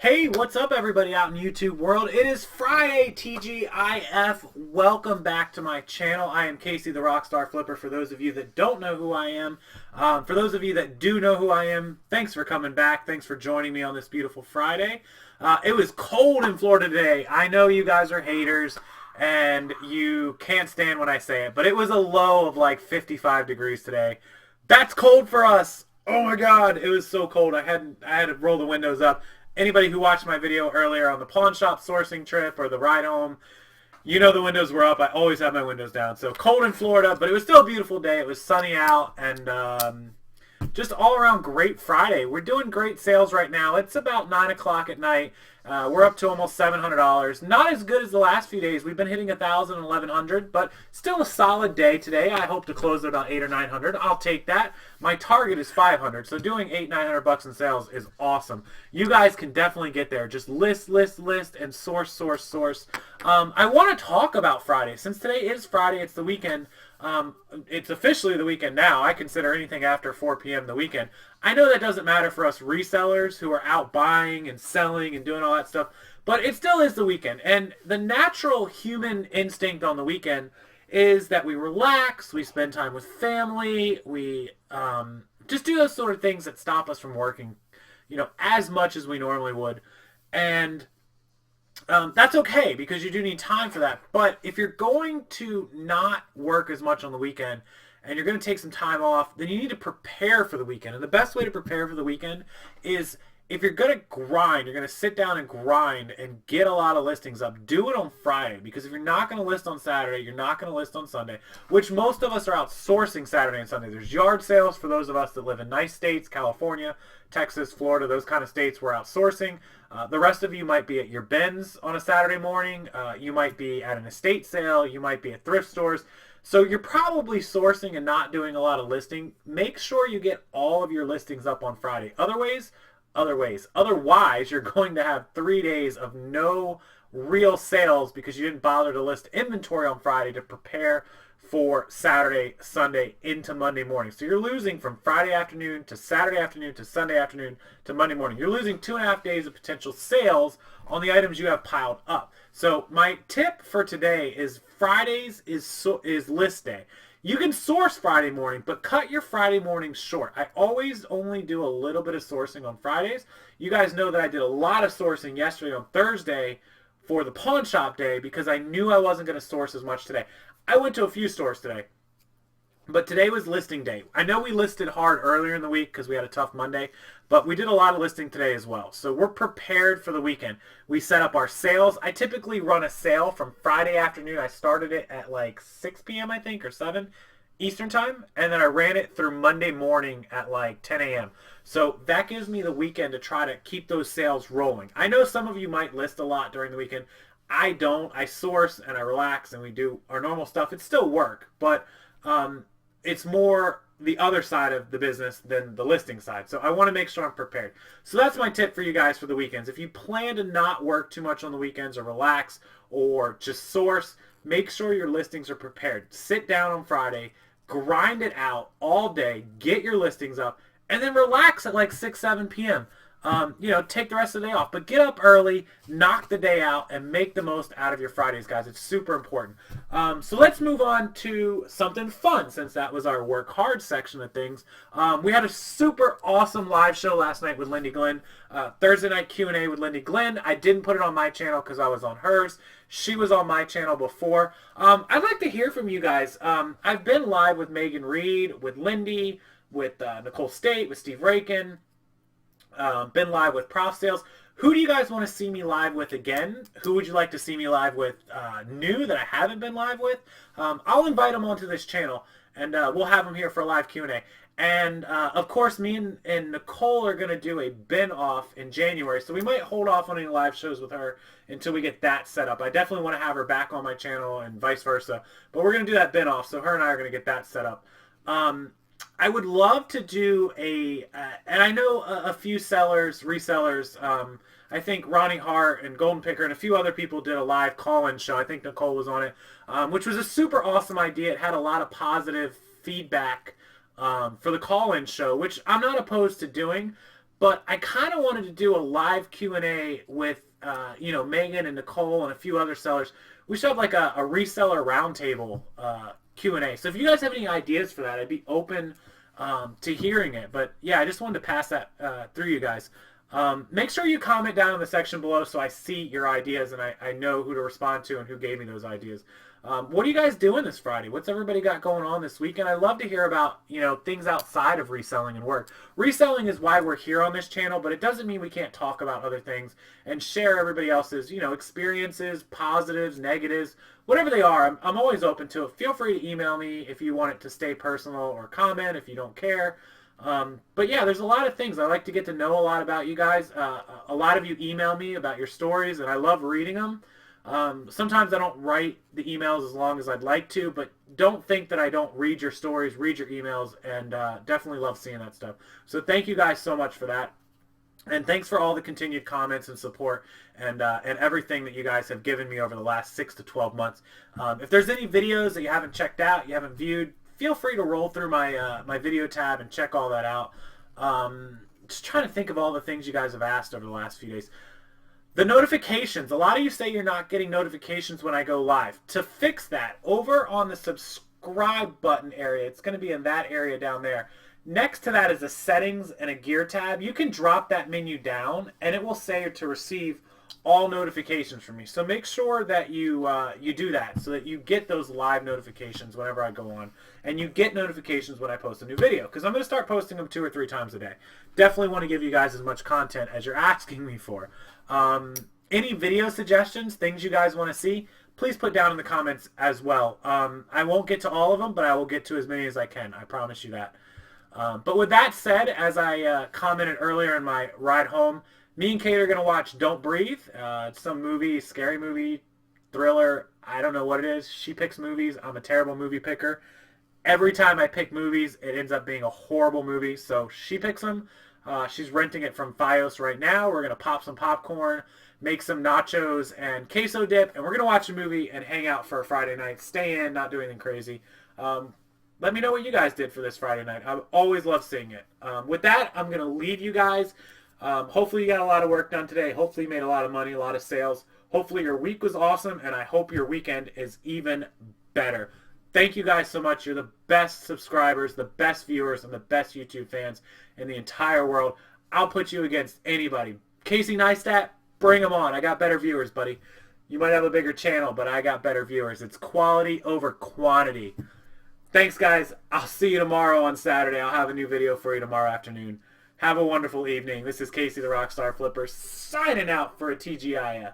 Hey, what's up everybody out in YouTube world? It is Friday, TGIF. Welcome back to my channel. I am Casey the Rockstarflipper for those of you that don't know who I am. For those of you that do know who I am, thanks for coming back. Thanks for joining me on this beautiful Friday. It was cold in Florida today. I know you guys are haters and you can't stand when I say it, but it was a low of like 55 degrees today. That's cold for us. Oh my god, it was so cold. I had to roll the windows up. Anybody who watched my video earlier on the pawn shop sourcing trip or the ride home, you know the windows were up. I always have my windows down. So cold in Florida, but it was still a beautiful day. It was sunny out and just all around great Friday. We're doing great sales right now. It's about 9 o'clock at night. We're up to almost $700. Not as good as the last few days. We've been hitting 1,000 and 1,100, but still a solid day today. I hope to close at about 800 or 900. I'll take that. My target is 500, so doing 800-900 bucks in sales is awesome. You guys can definitely get there. Just list, and source. I want to talk about Friday. Since today is Friday, it's the weekend. It's officially the weekend now. I consider anything after 4 p.m. the weekend. I know that doesn't matter for us resellers who are out buying and selling and doing all that stuff, but it still is the weekend. And the natural human instinct on the weekend is that we relax, we spend time with family, we just do those sort of things that stop us from working, as much as we normally would. And that's okay because you do need time for that. But if you're going to not work as much on the weekend and you're going to take some time off, then you need to prepare for the weekend. And the best way to prepare for the weekend is if you're going to grind, you're going to sit down and grind and get a lot of listings up, do it on Friday. Because if you're not going to list on Saturday, you're not going to list on Sunday, which most of us are outsourcing Saturday and Sunday. There's yard sales for those of us that live in nice states, California, Texas, Florida, those kind of states we're outsourcing. The rest of you might be at your bins on a Saturday morning. You might be at an estate sale. You might be at thrift stores. So you're probably sourcing and not doing a lot of listing. Make sure you get all of your listings up on Friday. Otherwise, you're going to have 3 days of no real sales because you didn't bother to list inventory on Friday to prepare for Saturday, Sunday, into Monday morning. So you're losing from Friday afternoon to Saturday afternoon to Sunday afternoon to Monday morning. You're losing 2.5 days of potential sales on the items you have piled up. So my tip for today is Fridays is list day. You can source Friday morning, but cut your Friday morning short. I always only do a little bit of sourcing on Fridays. You guys know that I did a lot of sourcing yesterday on Thursday for the pawn shop day because I knew I wasn't going to source as much today. I went to a few stores today, but today was listing day. I know we listed hard earlier in the week because we had a tough Monday, but we did a lot of listing today as well. So we're prepared for the weekend. We set up our sales. I typically run a sale from Friday afternoon. I started it at like 6 p.m. I think, or 7 Eastern time, and then I ran it through Monday morning at like 10 a.m. So that gives me the weekend to try to keep those sales rolling. I know some of you might list a lot during the weekend. I don't. I source and I relax and we do our normal stuff. It's still work, but it's more the other side of the business than the listing side. So I want to make sure I'm prepared. So that's my tip for you guys for the weekends. If you plan to not work too much on the weekends or relax or just source, make sure your listings are prepared. Sit down on Friday, grind it out all day, get your listings up, and then relax at like 6, 7 p.m. Take the rest of the day off. But get up early, knock the day out, and make the most out of your Fridays, guys. It's super important. So let's move on to something fun, since that was our work hard section of things. We had a super awesome live show last night with Lindy Glenn. Thursday night Q&A with Lindy Glenn. I didn't put it on my channel because I was on hers. She was on my channel before. I'd like to hear from you guys. I've been live with Megan Reed, with Lindy, with Nicole State, with Steve Rakin. Been live with Prof Sales. Who do you guys want to see me live with again? Who would you like to see me live with new that I haven't been live with? I'll invite them onto this channel, and we'll have them here for a live Q&A. And, of course, me and Nicole are going to do a bin-off in January, so we might hold off on any live shows with her until we get that set up. I definitely want to have her back on my channel and vice versa, but we're going to do that bin-off, so her and I are going to get that set up. I would love to do and I know a few resellers, I think Ronnie Hart and Golden Picker and a few other people did a live call-in show. I think Nicole was on it, which was a super awesome idea. It had a lot of positive feedback for the call-in show, which I'm not opposed to doing. but I kind of wanted to do a live Q&A with, you know, Megan and Nicole and a few other sellers. We should have like a reseller roundtable Q&A. So if you guys have any ideas for that, I'd be open to hearing it. But yeah, I just wanted to pass that through you guys. Make sure you comment down in the section below so I see your ideas and I know who to respond to and who gave me those ideas. What are you guys doing this Friday? What's everybody got going on this weekend? I love to hear about, you know, things outside of reselling and work. Reselling is why we're here on this channel, but it doesn't mean we can't talk about other things and share everybody else's, you know, experiences, positives, negatives, whatever they are. I'm always open to it. Feel free to email me if you want it to stay personal, or comment if you don't care. But yeah, there's a lot of things. I like to get to know a lot about you guys. A lot of you email me about your stories, and I love reading them. Sometimes I don't write the emails as long as I'd like to, but don't think that I don't read your stories, read your emails, and definitely love seeing that stuff. So thank you guys so much for that. And thanks for all the continued comments and support and everything that you guys have given me over the last 6 to 12 months. If there's any videos that you haven't checked out, you haven't viewed, feel free to roll through my my video tab and check all that out. Just trying to think of all the things you guys have asked over the last few days. The notifications. A lot of you say you're not getting notifications when I go live. To fix that, over on the subscribe button area, it's going to be in that area down there. Next to that is a settings and a gear tab. You can drop that menu down and it will say to receive all notifications from me. So make sure that you you do that so that you get those live notifications whenever I go on, and you get notifications when I post a new video, because I'm going to start posting them 2 or 3 times a day. Definitely want to give you guys as much content as you're asking me for. Any video suggestions, things you guys want to see, please put down in the comments as well. I won't get to all of them, but I will get to as many as I can. I promise you that. But with that said, as I commented earlier in my ride home, me and Kate are going to watch Don't Breathe. It's some movie, scary movie, thriller. I don't know what it is. She picks movies. I'm a terrible movie picker. Every time I pick movies, it ends up being a horrible movie. So she picks them. She's renting it from Fios right now. We're going to pop some popcorn, make some nachos and queso dip, and we're going to watch a movie and hang out for a Friday night. Stay in, not do anything crazy. Let me know what you guys did for this Friday night. I always love seeing it. With that, I'm going to leave you guys. Hopefully you got a lot of work done today. Hopefully you made a lot of money, a lot of sales. Hopefully your week was awesome, and I hope your weekend is even better. Thank you guys so much. You're the best subscribers, the best viewers, and the best YouTube fans in the entire world. I'll put you against anybody. Casey Neistat, bring them on. I got better viewers, buddy. You might have a bigger channel, but I got better viewers. It's quality over quantity. Thanks, guys. I'll see you tomorrow on Saturday. I'll have a new video for you tomorrow afternoon. Have a wonderful evening. This is Casey the Rockstar Flipper signing out for a TGIF.